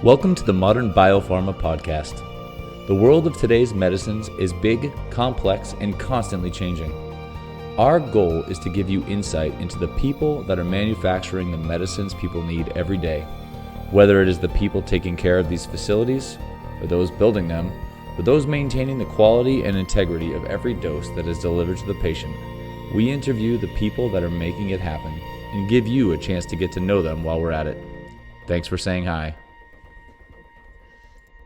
Welcome to the Modern BioPharma podcast. The world of today's medicines is big, complex, and constantly changing. Our goal is to give you insight into the people that are manufacturing the medicines people need every day, whether it is the people taking care of these facilities, or those building them, or those maintaining the quality and integrity of every dose that is delivered to the patient. We interview the people that are making it happen and give you a chance to get to know them while we're at it. Thanks for saying hi.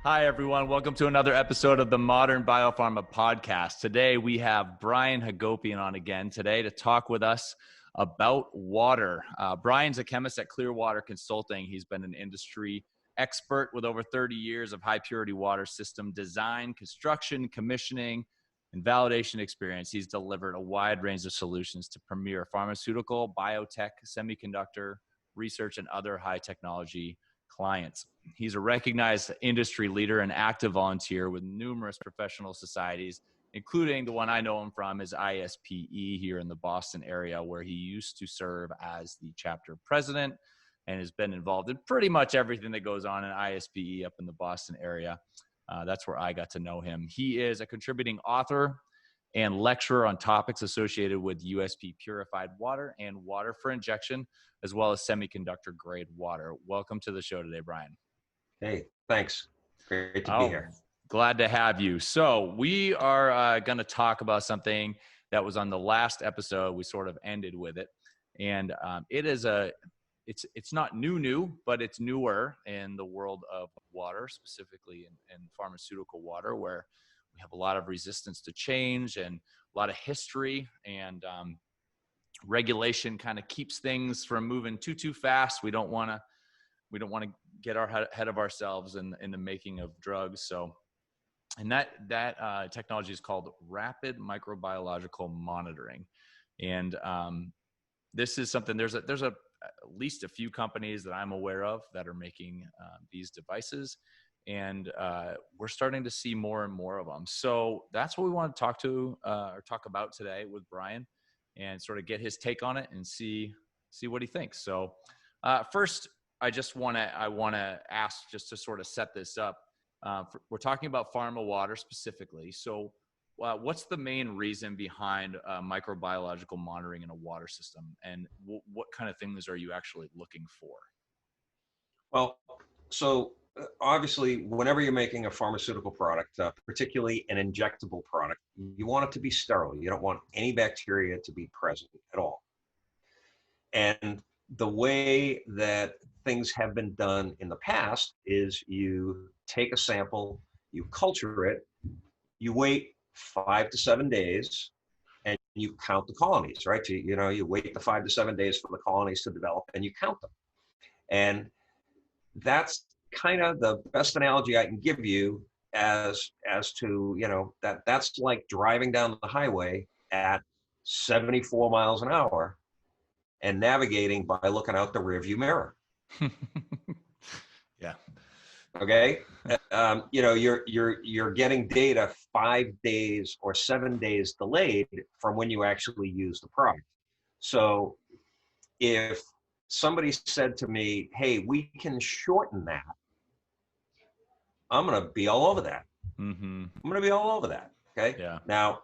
Hi, everyone. Welcome to another episode of the Modern BioPharma podcast. Today, we have Brian Hagopian on again today to talk with us about water. Brian's a chemist at Clearwater Consulting. He's been an industry expert with over 30 years of high-purity water system design, construction, commissioning, and validation experience. He's delivered a wide range of solutions to premier pharmaceutical, biotech, semiconductor, research, and other high-technology clients. He's a recognized industry leader and active volunteer with numerous professional societies, including the one I know him from is ISPE here in the Boston area, where he used to serve as the chapter president and has been involved in pretty much everything that goes on in ISPE up in the Boston area. That's where I got to know him. He is a contributing author and lecturer on topics associated with USP purified water and water for injection, as well as semiconductor grade water. Welcome to the show today, Brian. Hey, thanks. Great to be here. Glad to have you. So we are going to talk about something that was on the last episode. We sort of ended with it. And it's not new, but it's newer in the world of water, specifically in pharmaceutical water, where we have a lot of resistance to change and a lot of history, and regulation kind of keeps things from moving too fast. We don't want to get ahead of ourselves in the making of drugs. So, and that technology is called Rapid Microbiological Monitoring, and this is something. There's at least a few companies that I'm aware of that are making these devices. And we're starting to see more and more of them. So that's what we want to talk about today with Brian, and sort of get his take on it and see what he thinks. So first, I want to ask, just to sort of set this up. We're talking about pharma water specifically. So what's the main reason behind microbiological monitoring in a water system, and what kind of things are you actually looking for? Well, so obviously, whenever you're making a pharmaceutical product, particularly an injectable product, you want it to be sterile. You don't want any bacteria to be present at all. And the way that things have been done in the past is you take a sample, you culture it, you wait 5 to 7 days, and you count the colonies, right? You wait the 5 to 7 days for the colonies to develop, and you count them. And that's kind of the best analogy I can give you as to, that's like driving down the highway at 74 miles an hour and navigating by looking out the rearview mirror. Yeah. Okay. You're getting data 5 days or 7 days delayed from when you actually use the product. So if somebody said to me, hey, we can shorten that, I'm going to be all over that. Mm-hmm. I'm going to be all over that. Okay. Yeah. Now,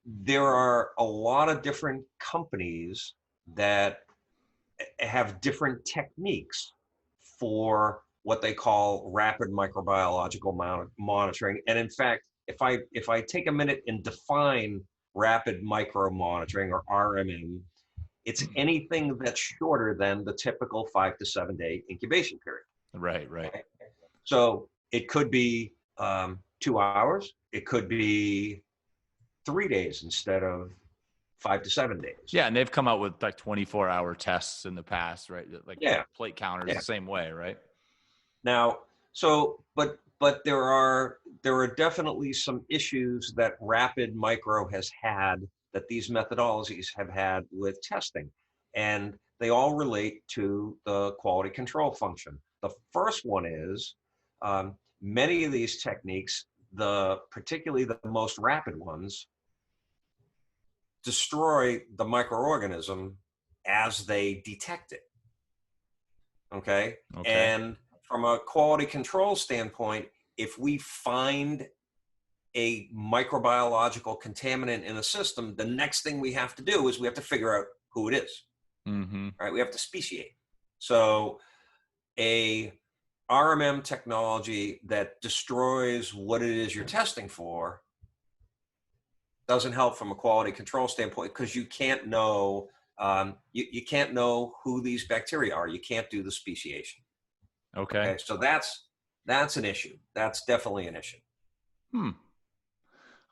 there are a lot of different companies that have different techniques for what they call rapid microbiological monitoring. And in fact, if I take a minute and define rapid micro monitoring, or RMM, it's anything that's shorter than the typical 5 to 7 day incubation period. Right. Okay? So it could be 2 hours. It could be 3 days instead of 5 to 7 days. Yeah, and they've come out with like 24-hour tests in the past, right? Like plate counters, the same way, right? Now, but there are definitely some issues that Rapid Micro has had, that these methodologies have had with testing, and they all relate to the quality control function. The first one is many of these techniques, particularly the most rapid ones, destroy the microorganism as they detect it. Okay. And from a quality control standpoint, if we find a microbiological contaminant in a system, the next thing we have to do is we have to figure out who it is. Mm-hmm. Right? We have to speciate. So a RMM technology that destroys what it is you're testing for doesn't help from a quality control standpoint, because you can't know you can't know who these bacteria are. You can't do the speciation. Okay. Okay, so that's an issue. That's definitely an issue.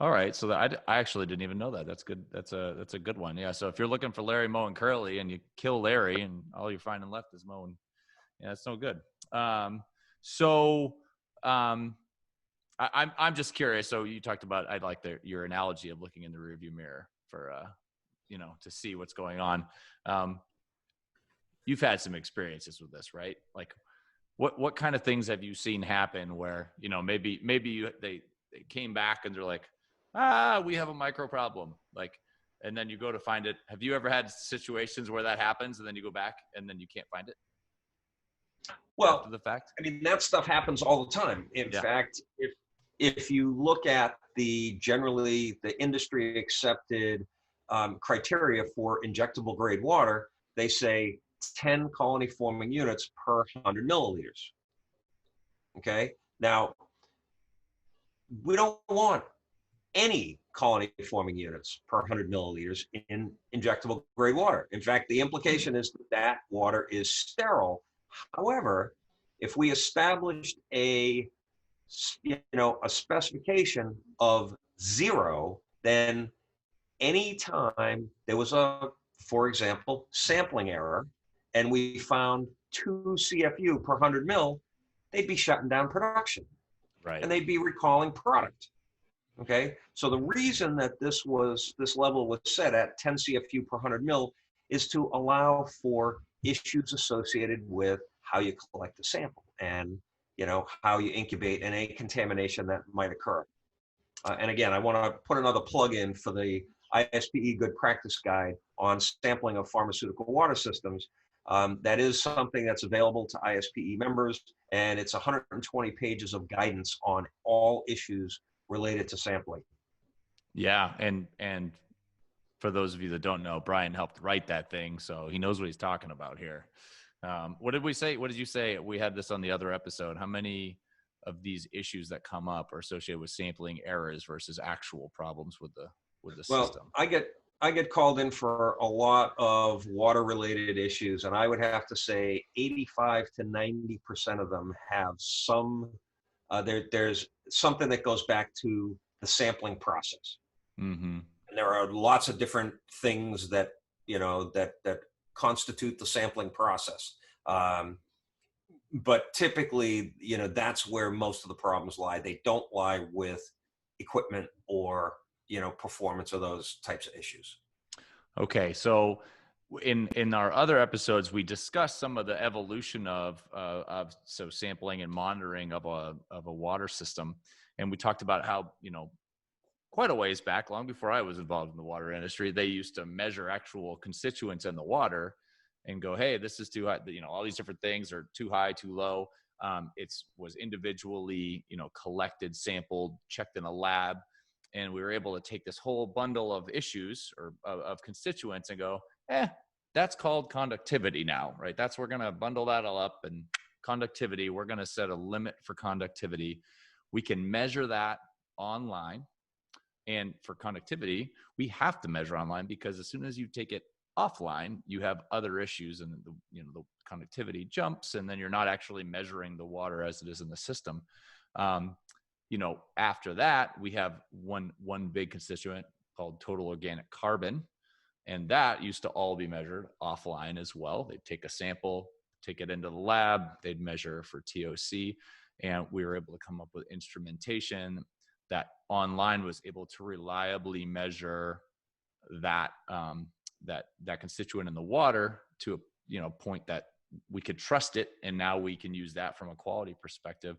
All right. So I actually didn't even know that. That's good. That's a good one. Yeah. So if you're looking for Larry, Moe, and Curly, and you kill Larry, and all you're finding left is Moe, and yeah, that's no good. I'm just curious. So you talked about, I like your analogy of looking in the rearview mirror for to see what's going on. You've had some experiences with this, right? Like, what kind of things have you seen happen where maybe they came back and they're like, we have a micro problem, like, and then you go to find it. Have you ever had situations where that happens and then you go back and then you can't find it? Well, after the fact? I mean, that stuff happens all the time. In fact, if you look at generally the industry accepted criteria for injectable grade water, they say 10 colony forming units per 100 milliliters. Okay. Now, we don't want any colony forming units per 100 milliliters in injectable grade water. In fact, the implication is that water is sterile. However, if we established a specification of 0, then anytime there was for example, sampling error, and we found 2 CFU per 100 mil, they'd be shutting down production. Right. And they'd be recalling product. Okay. So the reason that this level was set at 10 CFU per 100 mil is to allow for issues associated with how you collect the sample and how you incubate any contamination that might occur. And again, I want to put another plug in for the ISPE Good Practice Guide on sampling of pharmaceutical water systems. That is something that's available to ISPE members, and it's 120 pages of guidance on all issues related to sampling. Yeah, and for those of you that don't know, Brian helped write that thing, so he knows what he's talking about here. What did we say? What did you say? We had this on the other episode. How many of these issues that come up are associated with sampling errors versus actual problems with the system? I get called in for a lot of water related issues, and I would have to say 85 to 90% of them have some there's something that goes back to the sampling process. Mm-hmm. And there are lots of different things that that constitute the sampling process. But typically, that's where most of the problems lie. They don't lie with equipment or performance of those types of issues. Okay, so in our other episodes, we discussed some of the evolution of sampling and monitoring of a water system, and we talked about how quite a ways back, long before I was involved in the water industry, they used to measure actual constituents in the water and go, hey, this is too high. All these different things are too high, too low. It was individually collected, sampled, checked in a lab. And we were able to take this whole bundle of issues or of constituents and go, that's called conductivity now, right? We're going to bundle that all up, and conductivity, we're going to set a limit for conductivity. We can measure that online. And for conductivity, we have to measure online, because as soon as you take it offline, you have other issues, and the conductivity jumps, and then you're not actually measuring the water as it is in the system. After that, we have one big constituent called total organic carbon, and that used to all be measured offline as well. They'd take a sample, take it into the lab, they'd measure for TOC, and we were able to come up with instrumentation that online was able to reliably measure that that constituent in the water to a point that we could trust it, and now we can use that from a quality perspective.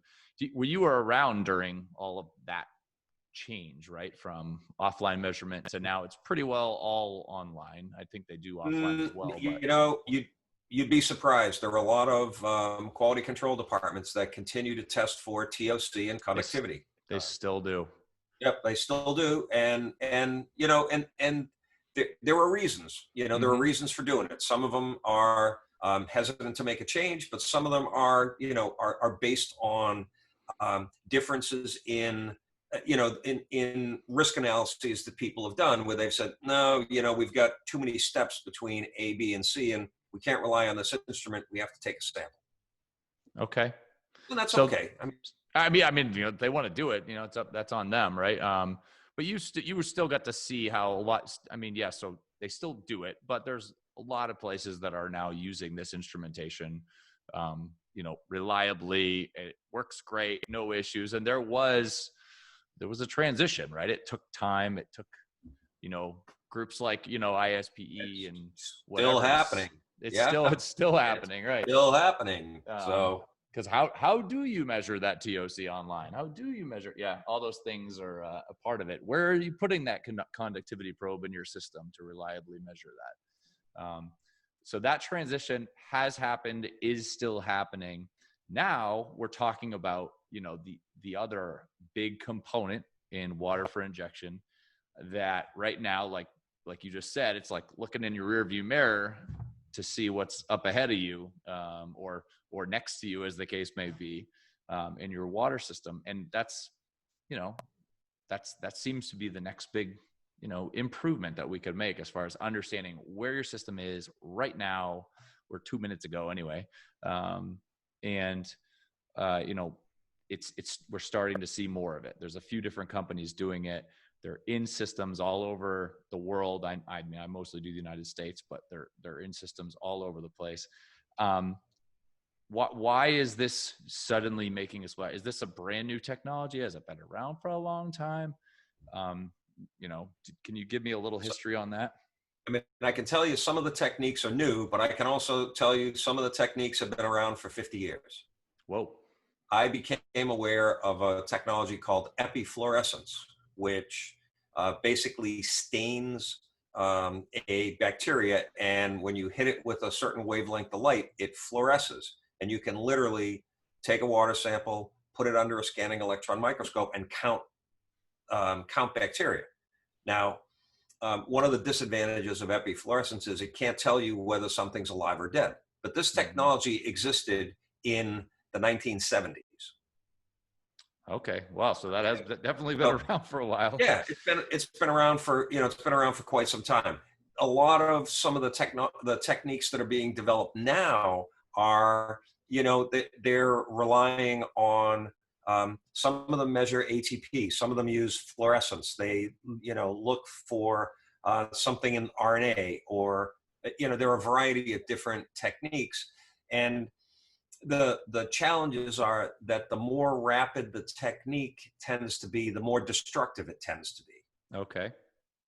Were you around during all of that change, right, from offline measurement to now it's pretty well all online? I think they do offline as well. You'd be surprised. There are a lot of quality control departments that continue to test for TOC and They, s- conductivity. they still do. Yep, they still do, and you know, and there are reasons. You know, there are Hmm. reasons for doing it. Some of them are hesitant to make a change, but some of them are, you know, are based on differences in, you know, in risk analyses that people have done, where they've said, no, you know, we've got too many steps between A, B, and C, and we can't rely on this instrument. We have to take a sample, Okay. and that's So, okay. I mean, you know, they want to do it. You know, that's on them, right? But you still got to see how a lot. I mean, yeah. So they still do it, but there's a lot of places that are now using this instrumentation, you know, reliably. It works great, no issues. And there was a transition, right? It took time. It took, you know, groups like, you know, ISPE it's and still whatever. happening. Yeah, It's still it's happening, right? still happening. Um, So. because how do you measure that TOC online? How do you measure? Yeah, all those things are a part of it. Where are you putting that conductivity probe in your system to reliably measure that? So that transition has happened, is still happening. Now we're talking about, you know, the other big component in water for injection that right now, like you just said, it's like looking in your rearview mirror to see what's up ahead of you, or next to you, as the case may be, in your water system. And that's, you know, that seems to be the next big, you know, improvement that we could make as far as understanding where your system is right now, or 2 minutes ago anyway. And you know, we're starting to see more of it. There's a few different companies doing it. They're in systems all over the world. I mean, I mostly do the United States, but they're in systems all over the place. Why is this suddenly making a splash? Is this a brand new technology? Has it been around for a long time? Um, you know, can you give me a little So, history on that? I mean, I can tell you some of the techniques are new, but I can also tell you some of the techniques have been around for 50 years. Whoa. I became aware of a technology called epifluorescence, which basically stains a bacteria. And when you hit it with a certain wavelength of light, it fluoresces. And you can literally take a water sample, put it under a scanning electron microscope, and count bacteria. Now, one of the disadvantages of epifluorescence is it can't tell you whether something's alive or dead. But this Mm-hmm. technology existed in the 1970s. Okay. Wow. So that has Okay. definitely been So around for a while. yeah, it's been around for, you know, it's been around for quite some time. A lot of some of the techniques that are being developed now are, you know, they're relying on, some of them measure ATP, some of them use fluorescence. They, you know, look for something in RNA, or, you know, there are a variety of different techniques. And the challenges are that the more rapid the technique tends to be, the more destructive it tends to be. Okay.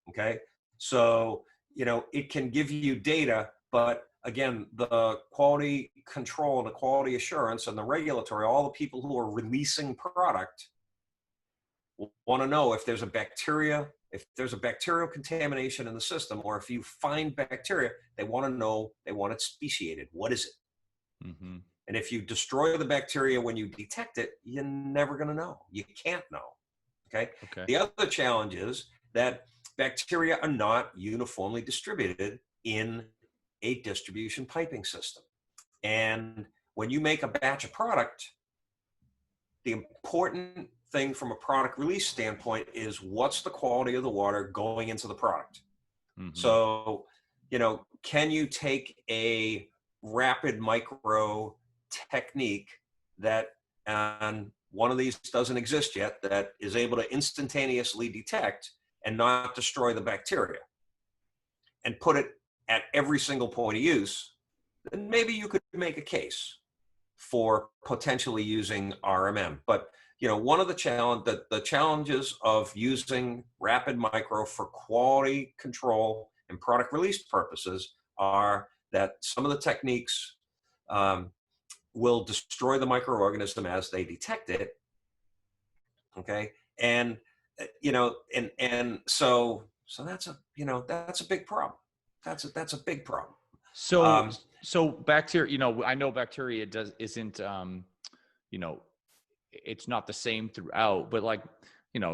Okay. So, you know, it can give you data, but again, the quality control, the quality assurance, and the regulatory, all the people who are releasing product want to know if there's a bacterial contamination in the system, or if you find bacteria, they want to know, they want it speciated. What is it? Mm-hmm. And if you destroy the bacteria when you detect it, you're never going to know. You can't know. Okay. Okay. The other challenge is that bacteria are not uniformly distributed in a distribution piping system. And when you make a batch of product, the important thing from a product release standpoint is what's the quality of the water going into the product. Mm-hmm. So, you know, can you take a rapid micro technique that, and one of these doesn't exist yet, that is able to instantaneously detect and not destroy the bacteria, and put it at every single point of use, then maybe you could make a case for potentially using RMM. But, you know, one of the challenges of using rapid micro for quality control and product release purposes are that some of the techniques will destroy the microorganism as they detect it. Okay. And, you know, and so that's a, you know, that's a big problem. That's a big problem. So, Um, So bacteria, I know bacteria isn't, it's not the same throughout, but like,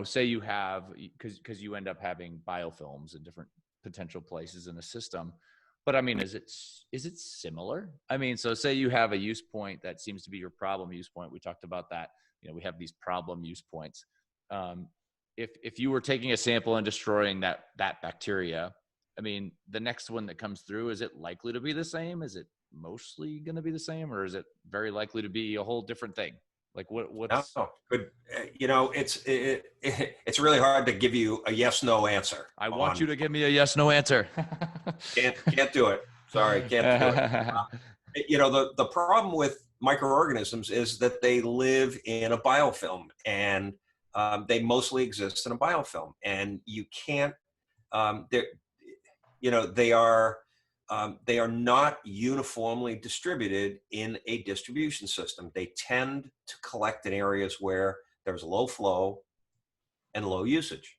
say you have, because you end up having biofilms in different potential places in the system. But I mean, is it similar? I mean, so say you have a use point that seems to be your problem use point. We talked about that. We have these problem use points. If you were taking a sample and destroying that bacteria, I mean, the next one that comes through, is it likely to be the same? Is it mostly going to be the same, or is it very likely to be a whole different thing? Like No, what's? good. It's really hard to give you a yes no answer I want on. you to give me a yes no answer. Can't do it. Sorry, can't do it. The problem with microorganisms is that they live in a biofilm, and they mostly exist in a biofilm, and you can't. They're they are not uniformly distributed in a distribution system. They tend to collect in areas where there's low flow and low usage.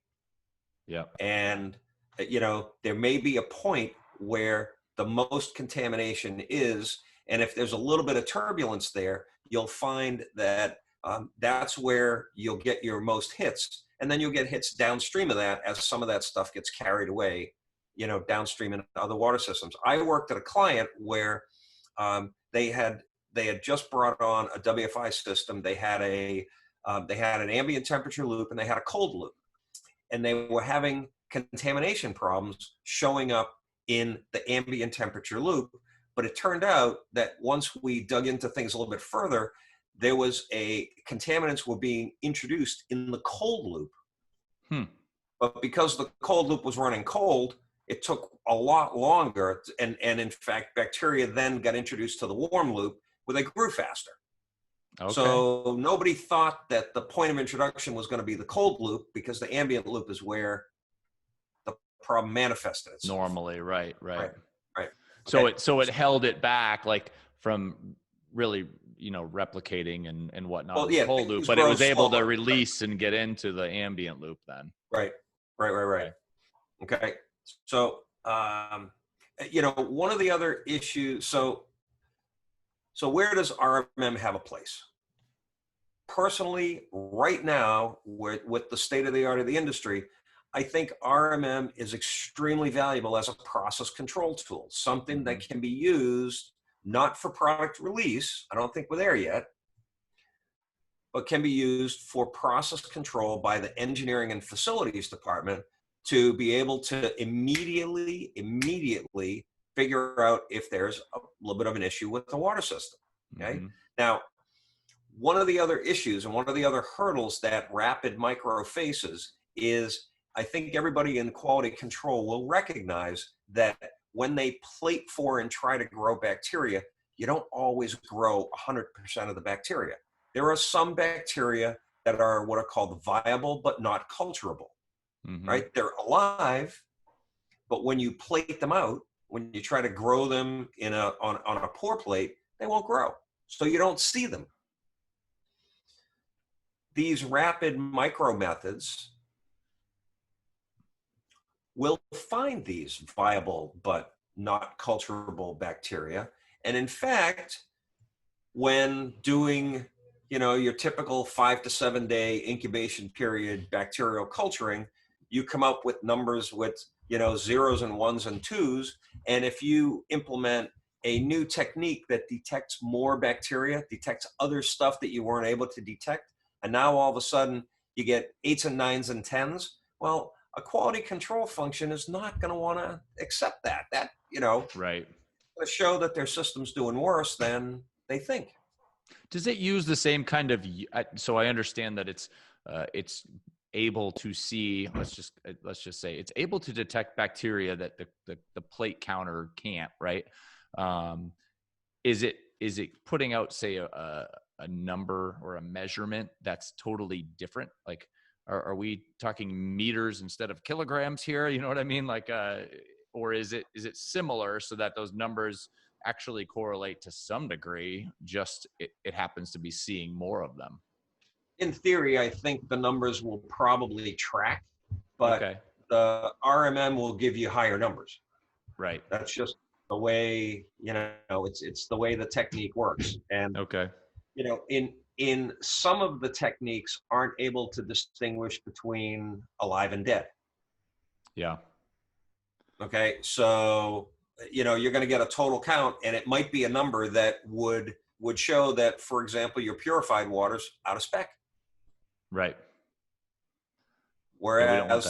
Yeah. And there may be a point where the most contamination is, and if there's a little bit of turbulence there, you'll find that that's where you'll get your most hits, and then you'll get hits downstream of that as some of that stuff gets carried away, downstream in other water systems. I worked at a client where they had just brought on a WFI system. They had an ambient temperature loop and they had a cold loop, and they were having contamination problems showing up in the ambient temperature loop. But it turned out that once we dug into things a little bit further, there was contaminants were being introduced in the cold loop. But because the cold loop was running cold, it took a lot longer. And in fact, bacteria then got introduced to the warm loop where they grew faster. Okay. So nobody thought that the point of introduction was going to be the cold loop, because the ambient loop is where the problem manifested itself. Normally, right. Okay. So it held it back, like from really, replicating and whatnot. Well, yeah, cold loop, but it was able to release and get into the ambient loop then. Right. Okay. So, one of the other issues. So where does RMM have a place? Personally, right now, with the state of the art of the industry, I think RMM is extremely valuable as a process control tool, something that can be used not for product release. I don't think we're there yet, but can be used for process control by the engineering and facilities department to be able to immediately figure out if there's a little bit of an issue with the water system. Okay. Now, one of the other issues and one of the other hurdles that Rapid Micro faces is, I think everybody in quality control will recognize that when they plate for and try to grow bacteria, you don't always grow 100% of the bacteria. There are some bacteria that are what are called viable but not culturable. Right? They're alive, but when you plate them out, when you try to grow them on a pour plate, they won't grow. So you don't see them. These rapid micro methods will find these viable but not culturable bacteria. And in fact, when doing your typical 5 to 7 day incubation period bacterial culturing, you come up with numbers with zeros and ones and twos. And if you implement a new technique that detects more bacteria, detects other stuff that you weren't able to detect, and now all of a sudden you get 8s and 9s and 10s, well, a quality control function is not going to want to accept that. Right. To show that their system's doing worse than they think. Does it use the same kind of? So I understand that it's able to see. Let's just say it's able to detect bacteria that the plate counter can't. Right? Is it putting out, say, a number or a measurement that's totally different? Like, are we talking meters instead of kilograms here? You know what I mean? Like, or is it similar so that those numbers actually correlate to some degree, just it happens to be seeing more of them? In theory, I think the numbers will probably track, but the RMM will give you higher numbers. Right. That's just the way, it's the way the technique works. And, Okay. in some of the techniques aren't able to distinguish between alive and dead. Yeah. Okay. So, you're going to get a total count, and it might be a number that would show that, for example, your purified water's out of spec. Right. Yeah, we don't want Whereas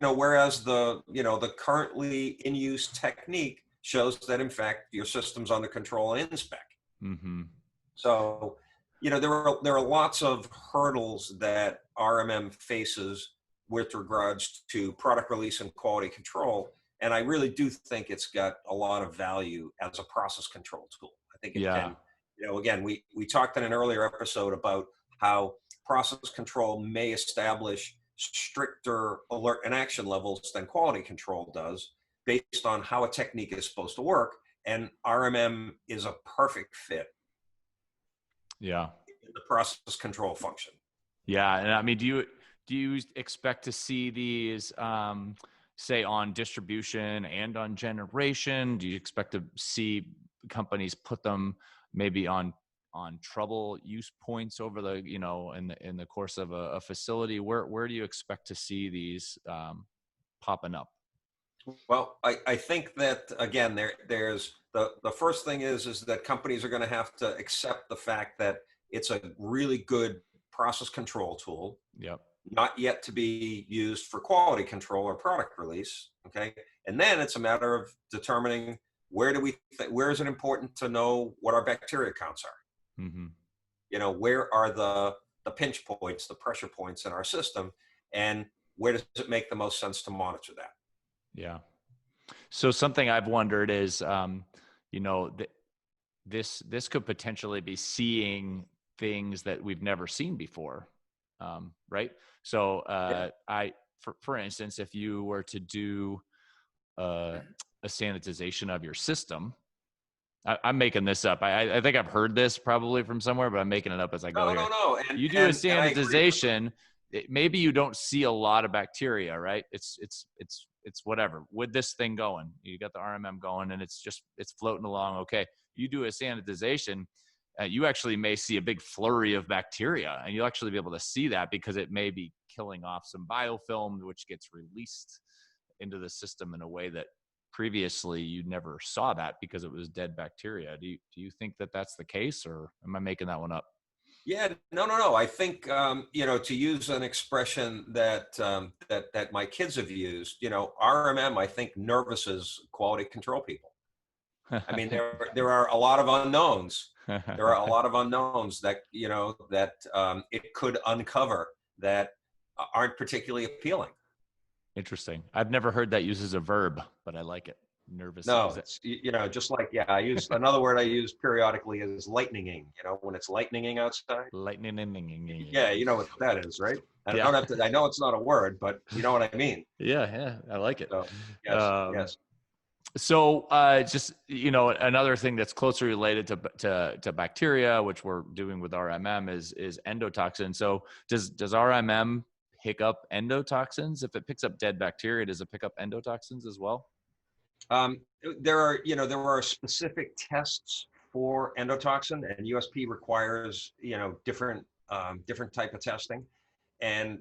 that. whereas the currently in use technique shows that in fact your system's under control and in spec. Mm-hmm. So, there are lots of hurdles that RMM faces with regards to product release and quality control. And I really do think it's got a lot of value as a process control tool. I think it Yeah. can, again, we talked in an earlier episode about how process control may establish stricter alert and action levels than quality control does based on how a technique is supposed to work. And RMM is a perfect fit Yeah. in the process control function. Yeah. And I mean, do you expect to see these, say on distribution and on generation? Do you expect to see companies put them maybe on trouble use points over the, in the course of a facility? Where do you expect to see these popping up? Well, I think that, again, there's the first thing is that companies are going to have to accept the fact that it's a really good process control tool, Yep. not yet to be used for quality control or product release. Okay. And then it's a matter of determining where is it important to know what our bacteria counts are? Mm-hmm. Where are the pinch points, the pressure points in our system, and where does it make the most sense to monitor that? Yeah. So something I've wondered is, this could potentially be seeing things that we've never seen before, right? So Yeah. for instance, if you were to do a sanitization of your system, I'm making this up. I think I've heard this probably from somewhere, but I'm making it up as I go here. No. You do a And I agree. sanitization, maybe you don't see a lot of bacteria, right? It's whatever. With this thing going, you got the RMM going, and it's floating along. Okay, you do a sanitization, you actually may see a big flurry of bacteria, and you'll actually be able to see that because it may be killing off some biofilm, which gets released into the system in a way that previously you never saw that because it was dead bacteria. Do you think that that's the case, or am I making that one up? Yeah, no. I think to use an expression that my kids have used, RMM, I think nervouses quality control people. I mean, there are a lot of unknowns. There are a lot of unknowns that it could uncover that aren't particularly appealing. Interesting. I've never heard that used as a verb, but I like it. Nervous. No, it's just like, I use another word I use periodically is lightninging. When it's lightninging outside. Lightning. Yeah, you know what that is, right? I Yeah. don't have to. I know it's not a word, but you know what I mean. Yeah. I like it. So yes, yes. So just, another thing that's closely related to bacteria, which we're doing with RMM is endotoxin. So does RMM pick up endotoxins? If it picks up dead bacteria, does it pick up endotoxins as well? There are specific tests for endotoxin, and USP requires different type of testing, and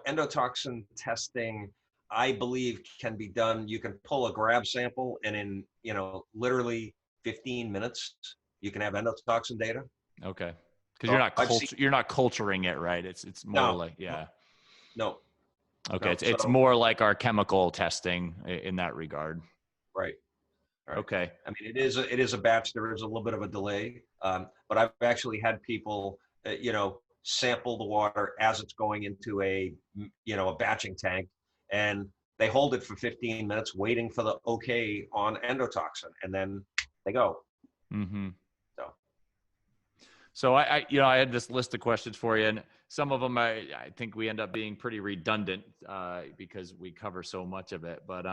endotoxin testing, I believe, can be done. You can pull a grab sample, and in literally 15 minutes, you can have endotoxin data. Okay, because So you're not culturing it, right? It's more no, like no. Okay, No. it's So more like our chemical testing in that regard. right. Right. Okay. I mean, it is a batch. There is a little bit of a delay, but I've actually had people, sample the water as it's going into a batching tank, and they hold it for 15 minutes, waiting for the okay on endotoxin, and then they go. Mm-hmm. So So I had this list of questions for you, and some of them I think we end up being pretty redundant because we cover so much of it. But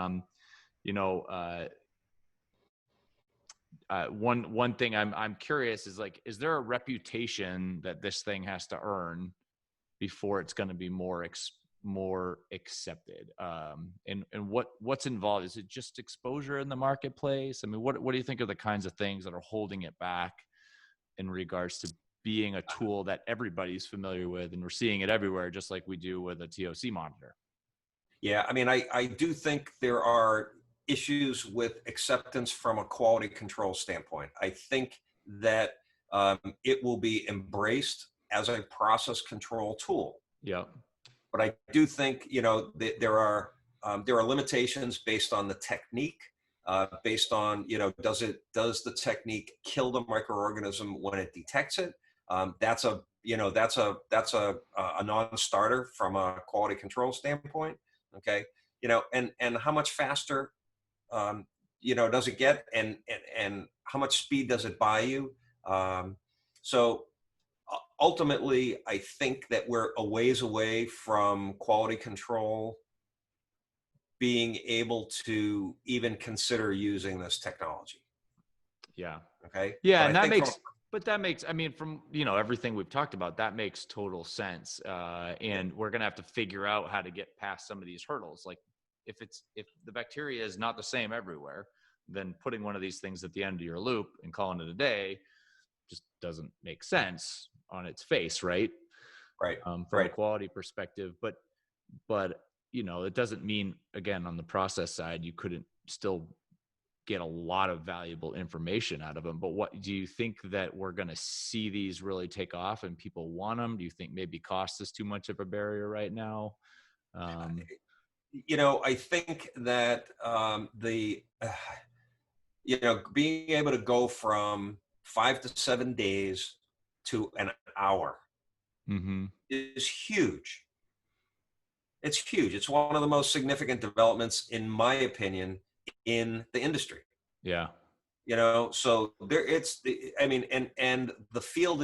one thing I'm curious is, like, is there a reputation that this thing has to earn before it's going to be more more accepted? And what's involved? Is it just exposure in the marketplace? I mean, what do you think are the kinds of things that are holding it back in regards to being a tool that everybody's familiar with, and we're seeing it everywhere, just like we do with a TOC monitor? Yeah, I mean, I do think there are issues with acceptance from a quality control standpoint. I think that it will be embraced as a process control tool. Yeah. But I do think, there are limitations based on the technique, based on, does the technique kill the microorganism when it detects it? That's a non-starter from a quality control standpoint. Okay, and how much faster, does it get, and how much speed does it buy you? So ultimately, I think that we're a ways away from quality control being able to even consider using this technology. Yeah. Okay. Yeah. But And I that think makes, but that makes, I mean, from, everything we've talked about, that makes total sense. And we're going to have to figure out how to get past some of these hurdles. Like if the bacteria is not the same everywhere, then putting one of these things at the end of your loop and calling it a day just doesn't make sense on its face. Right. right, From a right. quality perspective, but it doesn't mean, again, on the process side, you couldn't still get a lot of valuable information out of them. But what do you think that we're going to see these really take off and people want them? Do you think maybe cost is too much of a barrier right now? I think that being able to go from 5 to 7 days to an hour Mm-hmm. is huge. It's huge. It's one of the most significant developments, in my opinion, in the industry. Yeah. So and the field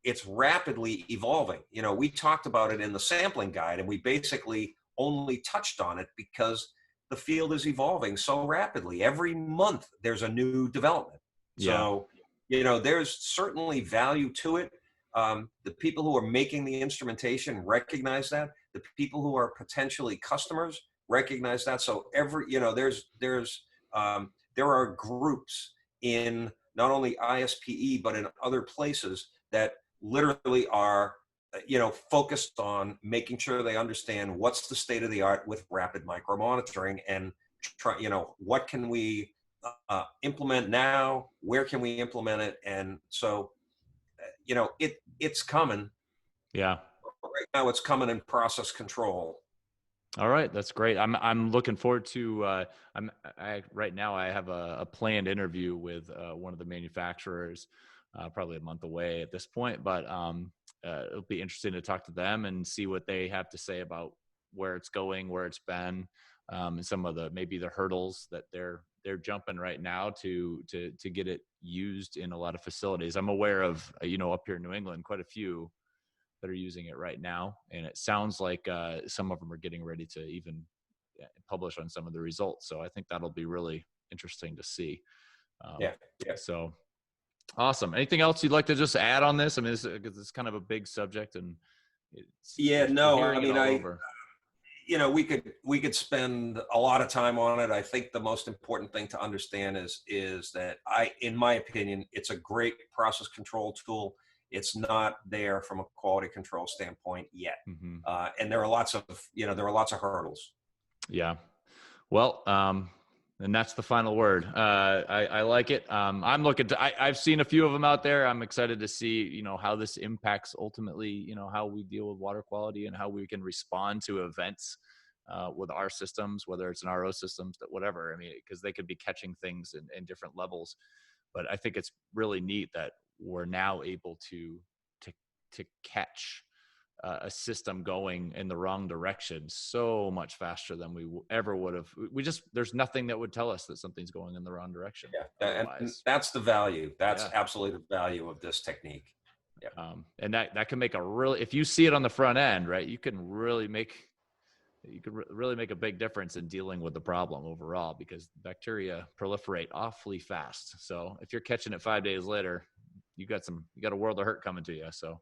it's rapidly evolving. We talked about it in the sampling guide, and we basically only touched on it because the field is evolving so rapidly. Every month there's a new development. Yeah. So, there's certainly value to it. The people who are making the instrumentation recognize that. The people who are potentially customers recognize that. So there are groups in not only ISPE but in other places that literally are focused on making sure they understand what's the state of the art with rapid micromonitoring, and try, what can we implement now, where can we implement it. And so it's coming. Yeah. Right now it's coming in process control. All right, that's great. I'm looking forward to. Right now I have a planned interview with one of the manufacturers, probably a month away at this point. But it'll be interesting to talk to them and see what they have to say about where it's going, where it's been, and some of maybe the hurdles that they're jumping right now to get it used in a lot of facilities. I'm aware of up here in New England quite a few that are using it right now, and it sounds like some of them are getting ready to even publish on some of the results. So I think that'll be really interesting to see. Yeah. So awesome. Anything else you'd like to just add on this? I mean, it's kind of a big subject, and No, I hearing it mean, all over. we could spend a lot of time on it. I think the most important thing to understand is that in my opinion, it's a great process control tool. It's not there from a quality control standpoint yet. Mm-hmm. And there are lots of hurdles. Yeah. Well, and that's the final word. I like it. I'm looking I've seen a few of them out there. I'm excited to see, how this impacts ultimately, how we deal with water quality and how we can respond to events with our systems, whether it's an RO systems, whatever. I mean, because they could be catching things in different levels. But I think it's really neat that we're now able to catch a system going in the wrong direction so much faster than we ever would have. There's nothing that would tell us that something's going in the wrong direction. Yeah, and that's the value. That's absolutely the value of this technique. Yeah. And that can make if you see it on the front end, right, you can really make a big difference in dealing with the problem overall, because bacteria proliferate awfully fast. So if you're catching it 5 days later, you got a world of hurt coming to you. So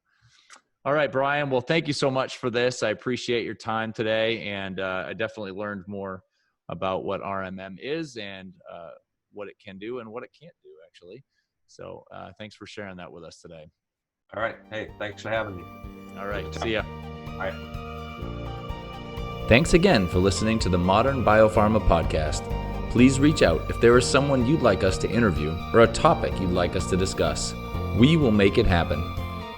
All right, Brian. Well, thank you so much for this. I appreciate your time today, and I definitely learned more about what RMM is and what it can do and what it can't do, actually. So thanks for sharing that with us today. All right. Hey, thanks for having me. All right. See ya. All right. Thanks again for listening to the Modern BioPharma podcast. Please reach out if there is someone you'd like us to interview or a topic you'd like us to discuss. We will make it happen.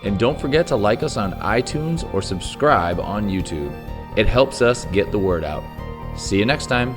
And don't forget to like us on iTunes or subscribe on YouTube. It helps us get the word out. See you next time.